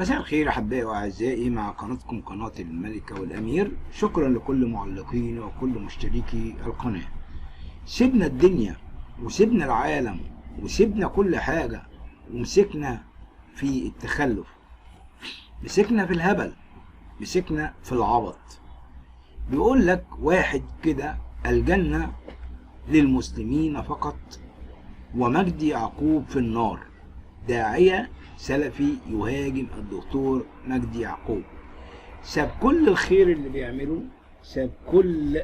مساء الخير أحبائي وأعزائي، مع قناتكم قناة الملكة والأمير. شكرا لكل معلقين وكل مشتركي القناة. سيبنا الدنيا وسيبنا العالم وسيبنا كل حاجة ومسكنا في التخلف، مسكنا في الهبل، مسكنا في العبط. بيقول لك واحد كده: الجنة للمسلمين فقط ومجدي يعقوب في النار. داعية سلفي يهاجم الدكتور مجدي يعقوب. ساب كل الخير اللي بيعمله، ساب كل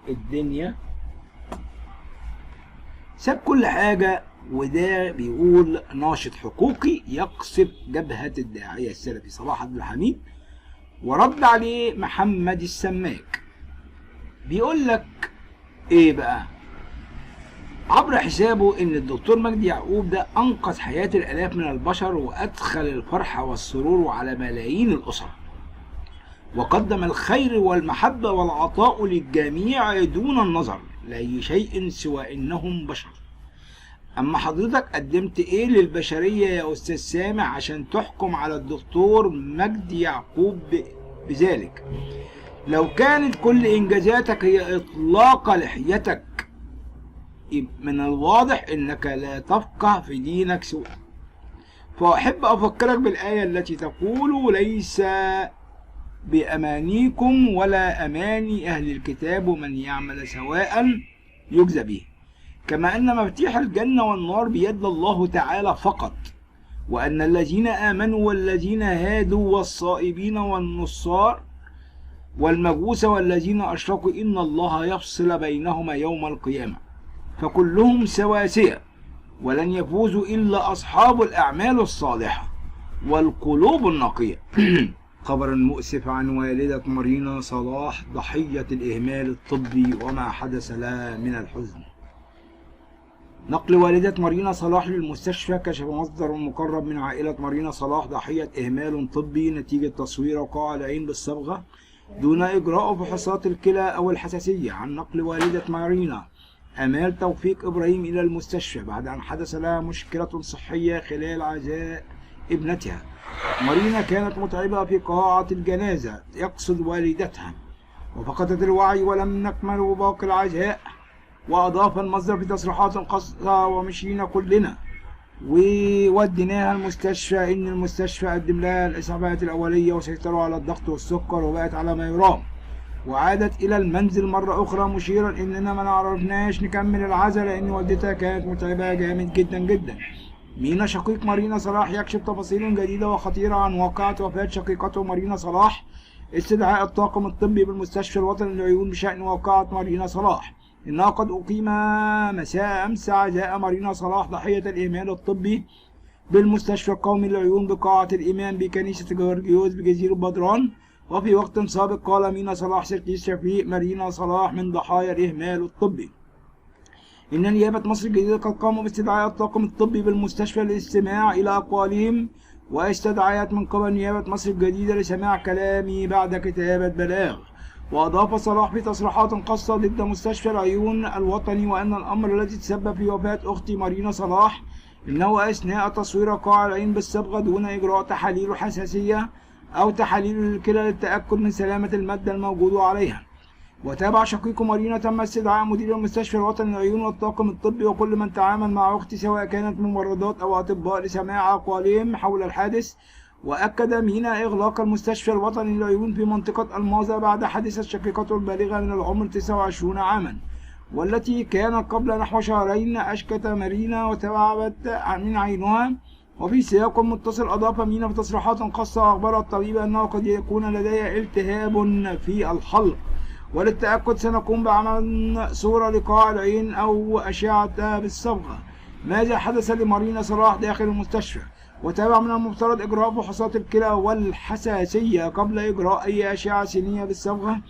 الدنيا، ساب كل حاجة، وده بيقول ناشط حقوقي يقصف جبهة الداعية السلفي صلاح عبد الحميد. ورد عليه محمد السماك بيقول لك ايه بقى عبر حسابه: ان الدكتور مجدي يعقوب ده انقذ حياة الالاف من البشر، وادخل الفرح والسرور على ملايين الاسر، وقدم الخير والمحبة والعطاء للجميع دون النظر لأي شيء سوى انهم بشر. اما حضرتك قدمت ايه للبشرية يا استاذ سامع عشان تحكم على الدكتور مجدي يعقوب بذلك؟ لو كانت كل انجازاتك هي اطلاق لحيتك، من الواضح انك لا تفقه في دينك سوء. فاحب افكرك بالايه التي تقول: ليس بامانيكم ولا اماني اهل الكتاب، ومن يعمل سواء يجزى به. كما ان مفاتيح الجنه والنار بيد الله تعالى فقط، وان الذين امنوا والذين هادوا والصائبين والنصار والمجوس والذين اشركوا ان الله يفصل بينهما يوم القيامه، فكلهم سواسية، ولن يفوزوا إلا أصحاب الأعمال الصالحة والقلوب النقية. خبر مؤسف عن والدة مارينا صلاح ضحية الإهمال الطبي وما حدث لها من الحزن. نقل والدة مارينا صلاح للمستشفى. كشف مصدر مقرب من عائلة مارينا صلاح ضحية إهمال طبي نتيجة تصوير قاع العين بالصبغة دون إجراء فحوصات الكلى أو الحساسية. عن نقل والدة مارينا أمال توفيق إبراهيم إلى المستشفى بعد أن حدث لها مشكلة صحية خلال عزاء ابنتها. مارينا كانت متعبة في قاعة الجنازة يقصد والدتها، وفقدت الوعي ولم نكمل باقي العزاء. وأضاف المصدر في تصريحات خاصة: ومشينا كلنا ووديناها المستشفى، إن المستشفى قدم لها الإسعافات الأولية وسيطروا على الضغط والسكر وبقت على ما يرام. وعادت إلى المنزل مرة أخرى مشيرا إننا ما نعرفناش نكمل العزاء لأن والدتها كانت متعبة جامد جدا جدا. مينا شقيق مارينا صلاح يكشف تفاصيل جديدة وخطيرة عن واقعة وفاة شقيقته مارينا صلاح. استدعاء الطاقم الطبي بالمستشفى الوطني للعيون بشأن واقعة مارينا صلاح. إنه قد أقيم مساء أمس عزاء مارينا صلاح ضحية الإهمال الطبي بالمستشفى القومي للعيون بقاعة الإمام بكنيسة جورجيوس بجزيرة بدران. وفي وقت سابق قال مينا صلاح سركيس شفيق مارينا صلاح من ضحايا الإهمال الطبي. إن نيابة مصر الجديدة قد قاموا باستدعاء الطاقم الطبي بالمستشفى للاستماع إلى أقوالهم، واستدعيت من قبل نيابة مصر الجديدة لسماع كلامي بعد كتابة بلاغ. وأضاف صلاح في تصريحات خاصة ضد مستشفى العيون الوطني وأن الأمر الذي تسبب في وفاة أختي مارينا صلاح إنه أثناء تصوير قاع العين بالصبغة دون إجراء تحاليل حساسية أو تحاليل الكلى للتأكد من سلامة المادة الموجودة عليها. وتابع شقيق مارينا: تم استدعاء مدير المستشفى الوطني للعيون والطاقم الطبي وكل من تعامل مع أختي سواء كانت ممرضات أو أطباء لسماع أقوالهم حول الحادث. وأكد مينا إغلاق المستشفى الوطني للعيون في منطقة الماظة بعد حادثة شقيقته البالغة من العمر 29 عاما، والتي كانت قبل نحو شهرين أشكت مارينا وتعبت من عينها. وفي سياق متصل أضاف مينا في تصريحات خاصة أخبر الطبيب أنه قد يكون لديه التهاب في الحلق، وللتأكد سنقوم بعمل صورة لقاع العين أو أشعة بالصبغة. ماذا حدث لمارينا صلاح داخل المستشفى؟ وتابع من المفترض إجراء فحوصات الكلى والحساسية قبل إجراء أي أشعة سينية بالصبغة.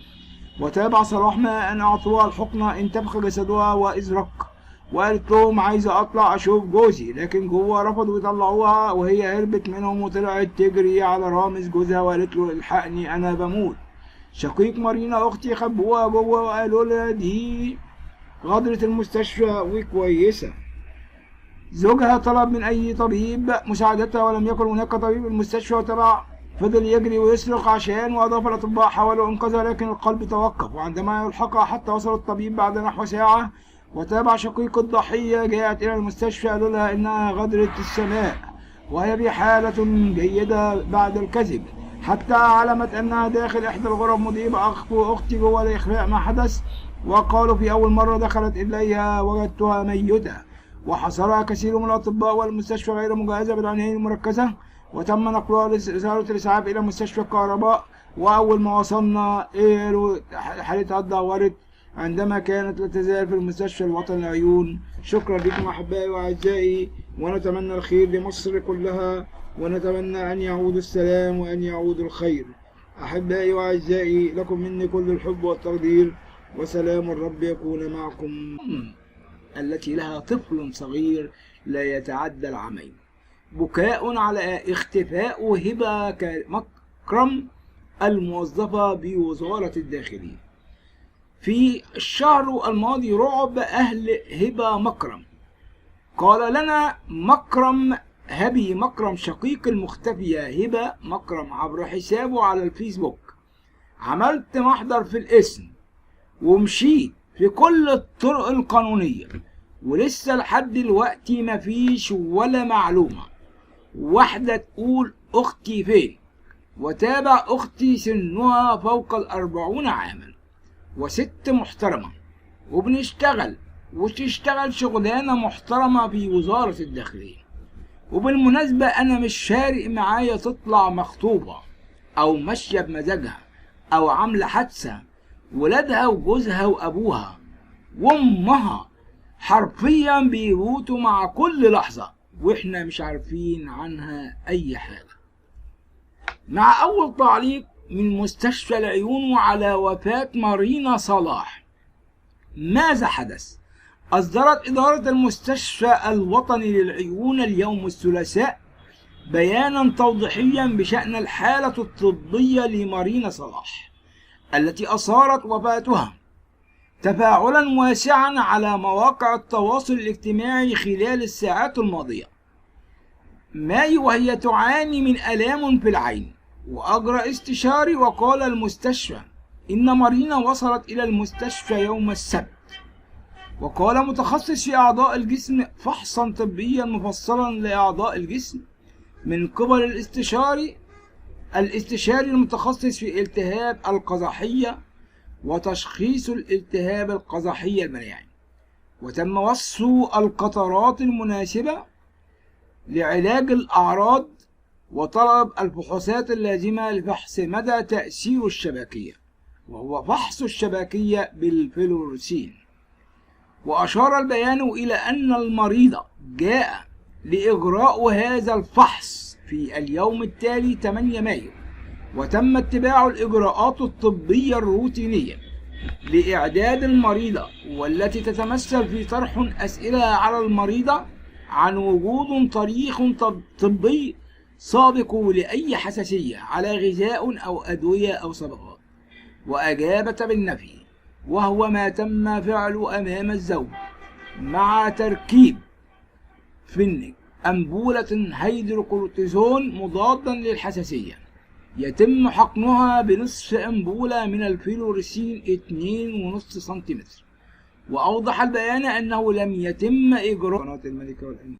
وتابع صلاح ما أن أعطوها الحقنة انتفخ جسدها وإزرق، وقالت لهم عايزة أطلع أشوف جوزي، لكن جوه رفضوا يطلعوها وهي هربت منهم وطلعت تجري على رامز جوزها وقالت له الحقني أنا بموت. شقيق مارينا أختي خبوها جوه وقالوا لها دي غادرة المستشفى وكويسة. زوجها طلب من أي طبيب مساعدتها ولم يكن هناك طبيب. المستشفى وتبع فضل يجري ويصرخ عشان، وأضاف الأطباء حاولوا إنقاذها لكن القلب توقف، وعندما يلحقها حتى وصل الطبيب بعد نحو ساعة وتابع شقيق الضحية جاءت إلى المستشفى قالوا لها إنها غادرت السماء وهي بحالة جيدة بعد الكذب، حتى علمت أنها داخل إحدى الغرف مضيئة أختي جوه لإخفاء ما حدث. وقالوا في أول مرة دخلت إليها وجدتها ميتة، وحصرها كثير من الأطباء والمستشفى غير مجهزة بالعناية المركزة، وتم نقلها لإدارة الإسعاف إلى مستشفى الكهرباء. وأول ما وصلنا حالتها اتدهورت عندما كانت لا تزال في المستشفى الوطني للعيون. شكرا لكم أحبائي وأعزائي، ونتمنى الخير لمصر كلها، ونتمنى أن يعود السلام وأن يعود الخير. أحبائي وأعزائي، لكم مني كل الحب والتقدير، وسلام الرب يكون معكم. التي لها طفل صغير لا يتعدى العامين، بكاء على اختفاء هبة مكرم الموظفة بوزارة الداخلية. في الشهر الماضي رعب أهل هبة مكرم. قال لنا هبي مكرم شقيق المختفية هبة مكرم عبر حسابه على الفيسبوك: عملت محضر في الاسم ومشيت في كل الطرق القانونية ولسه لحد دلوقتي مفيش ولا معلومة واحدة تقول أختي فين. وتابع أختي سنها فوق 40 عاما وست محترمة وبنشتغل وتشتغل شغلانة محترمة في وزارة الداخلية. وبالمناسبة أنا مش فارق معايا تطلع مخطوبة أو ماشية بمزاجها أو عاملة حادثة، ولادها وجوزها وأبوها وأمها حرفيا بيموتوا مع كل لحظة وإحنا مش عارفين عنها أي حاجة. مع أول تعليق من مستشفى العيون على وفاة مارينا صلاح، ماذا حدث؟ أصدرت إدارة المستشفى الوطني للعيون اليوم الثلاثاء بيانا توضيحيا بشأن الحالة الطبية لمارينا صلاح التي أثارت وفاتها تفاعلا واسعا على مواقع التواصل الاجتماعي خلال الساعات الماضية. وهي تعاني من آلام في العين، وأجرى استشاري وقال المستشفى إن مارينا وصلت إلى المستشفى يوم السبت. وقال متخصص في أعضاء الجسم فحصا طبيا مفصلا لأعضاء الجسم من قبل الاستشاري المتخصص في الالتهاب القزحية وتشخيص الالتهاب القزحية المناعي، وتم وصف القطرات المناسبة لعلاج الأعراض وطلب الفحوصات اللازمة لفحص مدى تأثير الشبكية، وهو فحص الشبكية بالفلورسين. وأشار البيان إلى أن المريضة جاء لإجراء هذا الفحص في اليوم التالي 8 مايو، وتم اتباع الإجراءات الطبية الروتينية لإعداد المريضة، والتي تتمثل في طرح أسئلة على المريضة عن وجود تاريخ طبي سابق لأي حساسية على غذاء أو أدوية أو صبغات، وأجابت بالنفي، وهو ما تم فعله أمام الزوج مع تركيب فنك أنبولة هيدروكورتيزون مضادا للحساسية يتم حقنها بنصف أنبولة من الفلورسين 2.5 سنتيمتر. وأوضح البيان أنه لم يتم إجراء قناة الملكة والأمير.